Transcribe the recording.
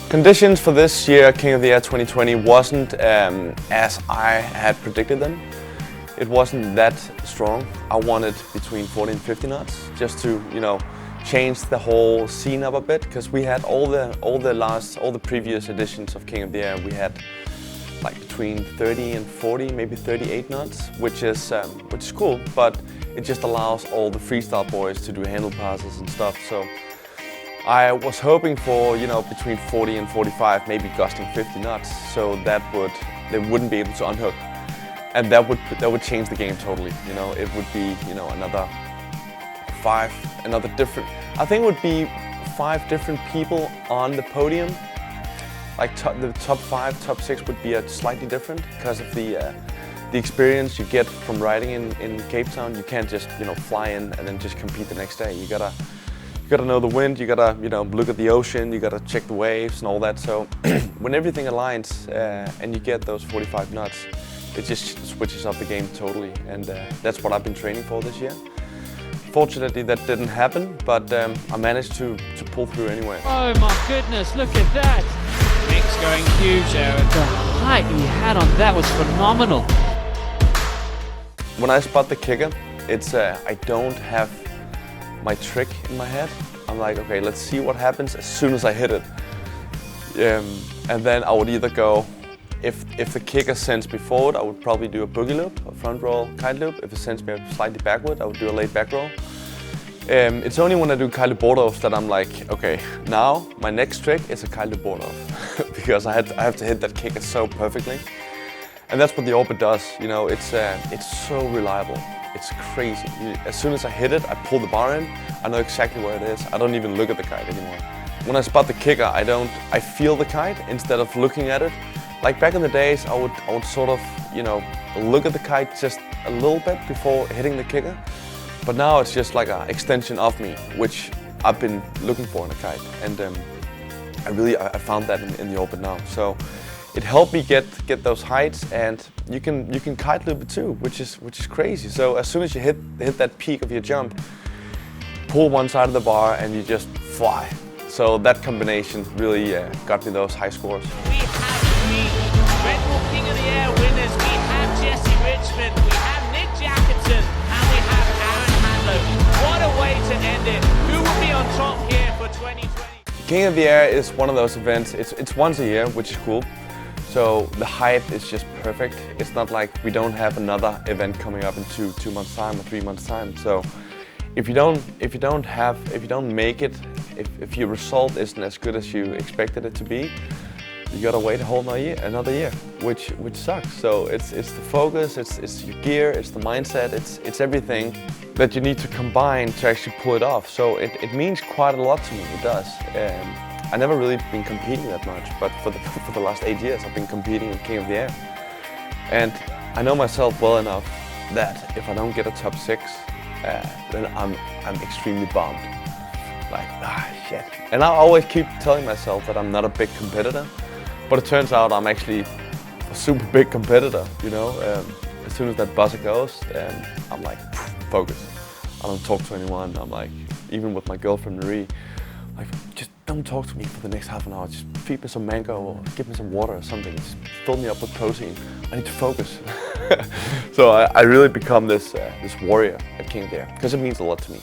Conditions for this year, King of the Air 2020, wasn't as I had predicted them. It wasn't that strong. I wanted between 40 and 50 knots, just to, change the whole scene up a bit, because we had all the previous editions of King of the Air. We had like between 30 and 40, maybe 38 knots, which is cool, but it just allows all the freestyle boys to do handle passes and stuff. So I was hoping for, between 40 and 45, maybe gusting 50 knots, so that they wouldn't be able to unhook, and that would change the game totally. It would be, I think it would be 5 different people on the podium. Like the top 5, top 6 would be slightly different because of the experience you get from riding in Cape Town. You can't just fly in and then just compete the next day. You gotta know the wind. You gotta look at the ocean. You gotta check the waves and all that. So when everything aligns and you get those 45 knots, it just switches up the game totally. And that's what I've been training for this year. Fortunately, that didn't happen, but I managed to pull through anyway. Oh my goodness, look at that! Mick's going huge there, and the height he had on that was phenomenal. When I spot the kicker, it's I don't have my trick in my head. I'm like, okay, let's see what happens as soon as I hit it. And then I would either go, if the kicker sends me forward, I would probably do a boogie loop, a front roll kite loop. If it sends me slightly backward, I would do a laid back roll. It's only when I do kite loop board offs that I'm like, okay, now my next trick is a kite loop board off because I have to hit that kicker so perfectly. And that's what the orbit does. It's so reliable. It's crazy. As soon as I hit it, I pull the bar in. I know exactly where it is. I don't even look at the kite anymore. When I spot the kicker, I feel the kite instead of looking at it. Like back in the days, I would sort of, look at the kite just a little bit before hitting the kicker. But now it's just like an extension of me, which I've been looking for in a kite. And I found that in the orbit now. So it helped me get those heights, and you can kite loop it too, which is crazy. So as soon as you hit that peak of your jump, pull one side of the bar and you just fly. So that combination really got me those high scores. Red Bull King of the Air winners, we have Jesse Richmond, we have Nick Jacobsen, and we have Aaron Handler. What a way to end it. Who will be on top here for 2020? King of the Air is one of those events, it's once a year, which is cool. So the hype is just perfect. It's not like we don't have another event coming up in 2 months time or 3 months time. So if you don't make it, if your result isn't as good as you expected it to be, you gotta wait a whole another year, which sucks. So it's the focus, it's your gear, it's the mindset, it's everything that you need to combine to actually pull it off. So it means quite a lot to me. It does. I never really been competing that much, but for the last 8 years, I've been competing in King of the Air, and I know myself well enough that if I don't get a top 6, then I'm extremely bummed. Like, shit. And I always keep telling myself that I'm not a big competitor. But it turns out I'm actually a super big competitor, As soon as that buzzer goes, I'm like, focus. I don't talk to anyone. I'm like, even with my girlfriend Marie, like, just don't talk to me for the next half an hour. Just feed me some mango or give me some water or something. Just fill me up with protein. I need to focus. So I really become this warrior at King of the Air because it means a lot to me.